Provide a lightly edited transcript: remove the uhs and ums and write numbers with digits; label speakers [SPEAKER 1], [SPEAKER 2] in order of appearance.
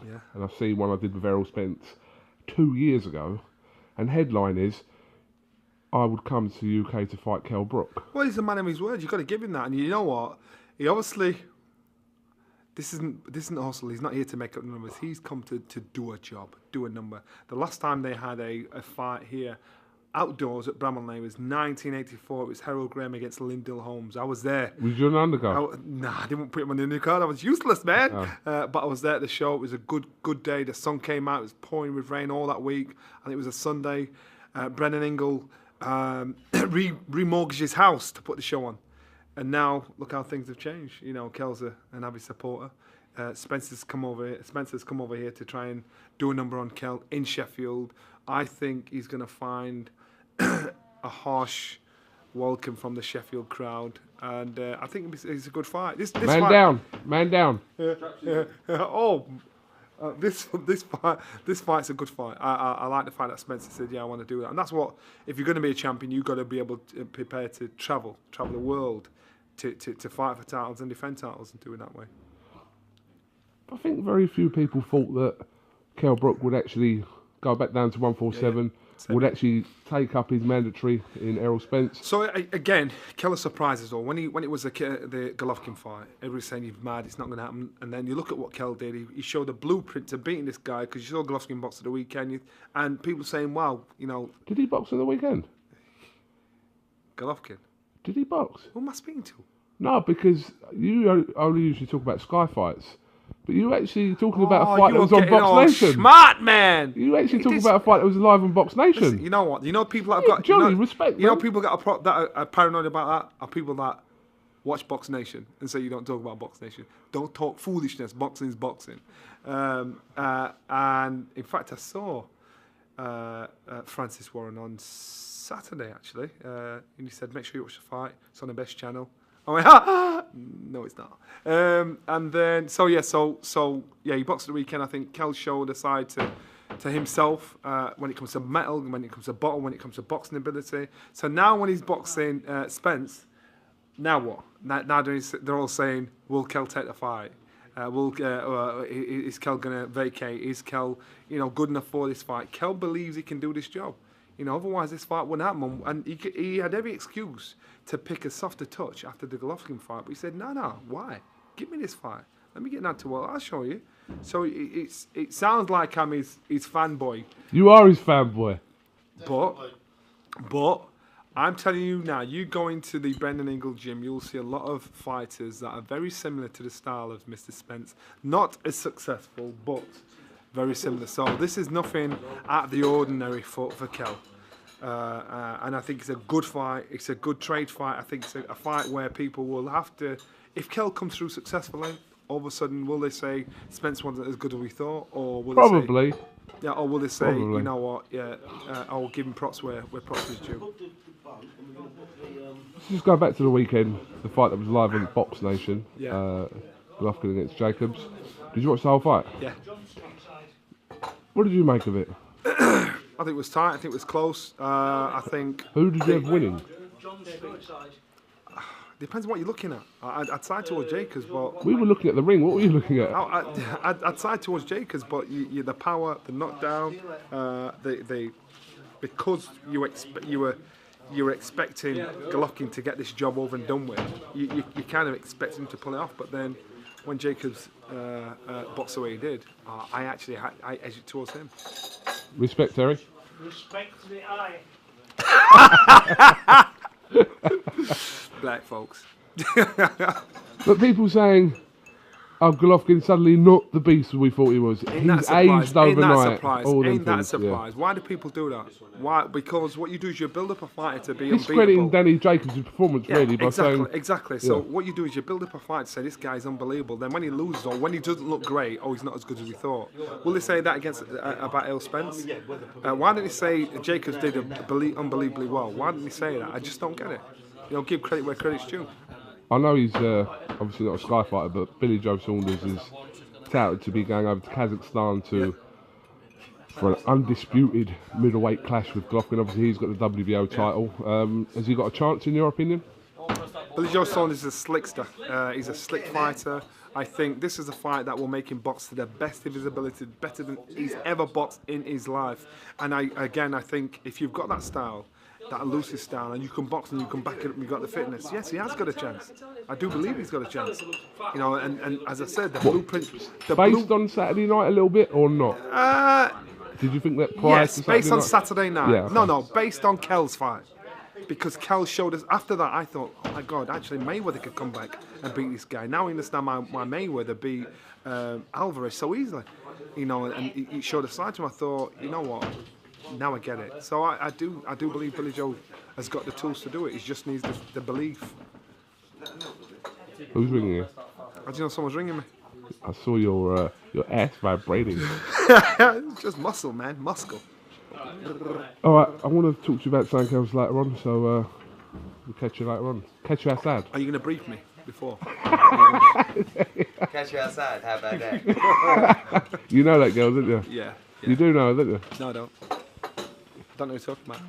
[SPEAKER 1] Yeah.
[SPEAKER 2] And I've seen one I did with Errol Spence 2 years ago. And headline is, I would come to the UK to fight Kell Brook.
[SPEAKER 1] Well, he's a man of his word. You've got to give him that. And you know what? He obviously... This isn't hustle. He's not here to make up numbers. He's come to do a job, do a number. The last time they had a fight here, outdoors at Bramall Lane, was 1984. It was Harold Graham against Lyndall Holmes. I was there.
[SPEAKER 2] Was you an undercard?
[SPEAKER 1] Nah, I didn't put him on the undercard. I was useless, man.
[SPEAKER 2] Oh.
[SPEAKER 1] But I was there at the show. It was a good day. The sun came out. It was pouring with rain all that week. And it was a Sunday. Brendan Ingle remortgaged his house to put the show on. And now, look how things have changed. You know, Kell's an avid supporter. Spencer's come over here to try and do a number on Kell in Sheffield. I think he's going to find a harsh welcome from the Sheffield crowd. And I think it's a good fight. This
[SPEAKER 2] Man
[SPEAKER 1] fight,
[SPEAKER 2] down. Man down.
[SPEAKER 1] This fight's a good fight. I like the fact that Spencer said, yeah, I want to do that. And that's what, if you're going to be a champion, you've got to be able to prepare to travel the world to fight for titles and defend titles and do it that way.
[SPEAKER 2] I think very few people thought that Kell Brook would actually go back down to 147, would actually take up his mandatory in Errol Spence.
[SPEAKER 1] So again, Keller surprises all. When it was the Golovkin fight, everybody's saying he's mad, it's not going to happen. And then you look at what Kell did. He showed a blueprint to beating this guy, because you saw Golovkin box at the weekend, and people saying, "Wow, you know."
[SPEAKER 2] Did he box on the weekend?
[SPEAKER 1] Golovkin.
[SPEAKER 2] Did he box?
[SPEAKER 1] Who am I speaking to?
[SPEAKER 2] No, because you only usually talk about Sky fights. But you actually talking about a fight that was on Box Nation.
[SPEAKER 1] Smart man.
[SPEAKER 2] You actually talking about a fight that was live on Box Nation.
[SPEAKER 1] Listen, you know what? You know people that have got
[SPEAKER 2] Johnny, respect.
[SPEAKER 1] You know people that are paranoid about that are people that watch Box Nation and say you don't talk about Box Nation. Don't talk foolishness. Boxing's boxing. And in fact, I saw Francis Warren on Saturday actually, and he said, "Make sure you watch the fight. It's on the best channel." I went, no, it's not. And then, he boxed at the weekend. I think Kell showed a side to himself when it comes to metal, when it comes to bottle, when it comes to boxing ability. So now when he's boxing Spence, now what? Now they're all saying, will Kell take the fight? Is Kell going to vacate? Is Kell, good enough for this fight? Kell believes he can do this job. Otherwise this fight wouldn't happen. And he had every excuse to pick a softer touch after the Golovkin fight. But he said, no, why? Give me this fight. Let me get that to work. I'll show you. So it sounds like I'm his fanboy.
[SPEAKER 2] You are his fanboy.
[SPEAKER 1] But I'm telling you now, you go into the Brendan Ingle gym, you'll see a lot of fighters that are very similar to the style of Mr. Spence. Not as successful, but very similar. So this is nothing out of the ordinary for Kell. And I think it's a good fight. It's a good trade fight. I think it's a fight where people will have to... If Kell comes through successfully, all of a sudden, will they say Spence wasn't as good as we thought? Or will
[SPEAKER 2] Probably.
[SPEAKER 1] They say, yeah, or will they say, you know what, I'll give him props where props is due.
[SPEAKER 2] Let's just go back to the weekend, the fight that was live on Box Nation.
[SPEAKER 1] Yeah.
[SPEAKER 2] Golovkin against Jacobs. Did you watch the whole fight?
[SPEAKER 1] Yeah.
[SPEAKER 2] What did you make of it?
[SPEAKER 1] I think it was tight. I think it was close. I think...
[SPEAKER 2] Who did you have winning?
[SPEAKER 1] Depends on what you're looking at. I'd side towards Jacobs, but...
[SPEAKER 2] We were looking at the ring. What were you looking at?
[SPEAKER 1] I'd side towards Jacobs, but the power, the knockdown, because you were expecting Golovkin to get this job over and done with, you kind of expect him to pull it off, but then when Jacobs boxed the way he did, I edged towards him.
[SPEAKER 2] Respect, Terry.
[SPEAKER 3] Respect to the eye.
[SPEAKER 1] Black folks.
[SPEAKER 2] But people saying, Golovkin suddenly not the beast we thought he was. He's aged overnight.
[SPEAKER 1] Ain't that a surprise? Yeah. Why do people do that? Why? Because what you do is you build up a fighter to be
[SPEAKER 2] discrediting
[SPEAKER 1] unbeatable.
[SPEAKER 2] Danny Jacobs' performance, really, by saying...
[SPEAKER 1] Exactly. So what you do is you build up a fighter to say, this guy's unbelievable. Then when he loses or when he doesn't look great, he's not as good as we thought. Will they say that about Errol Spence? Why don't they say Jacobs did unbelievably well? Why didn't they say that? I just don't get it. Give credit where credit's due.
[SPEAKER 2] I know he's obviously not a Sky fighter, but Billy Joe Saunders is touted to be going over to Kazakhstan for an undisputed middleweight clash with Golovkin. Obviously, he's got the WBO title. Has he got a chance, in your opinion?
[SPEAKER 1] Billy Joe Saunders is a slickster. He's a slick fighter. I think this is a fight that will make him box to the best of his ability, better than he's ever boxed in his life. And I think if you've got that style, that elusive style, and you can box and you can back it up and you've got the fitness, yes, he has got a chance. I do believe he's got a chance. You know, and as I said, the blueprint...
[SPEAKER 2] Based on Saturday night a little bit or not? Did you think that prior
[SPEAKER 1] Yes,
[SPEAKER 2] to
[SPEAKER 1] based on
[SPEAKER 2] night?
[SPEAKER 1] Saturday night.
[SPEAKER 2] Yeah, okay.
[SPEAKER 1] No, based on Kell's fight. Because Kell showed us, after that, I thought, oh my God, actually Mayweather could come back and beat this guy. Now I understand why Mayweather beat Alvarez so easily. You know, and he showed a side to him. I thought, you know what, now I get it. So I do believe Billy Joe has got the tools to do it. He just needs the belief.
[SPEAKER 2] Who's ringing you?
[SPEAKER 1] I just know someone's ringing me.
[SPEAKER 2] I saw your ass vibrating.
[SPEAKER 1] It's just muscle, man, muscle.
[SPEAKER 2] Alright, I want to talk to you about something else later on, so we'll catch you later on. Catch you outside.
[SPEAKER 1] Are you going to brief me before?
[SPEAKER 4] Catch you outside. How about that?
[SPEAKER 2] You know that girl, don't you?
[SPEAKER 1] Yeah.
[SPEAKER 2] You do know her, don't you?
[SPEAKER 1] No, I don't. I don't know what you're talking about.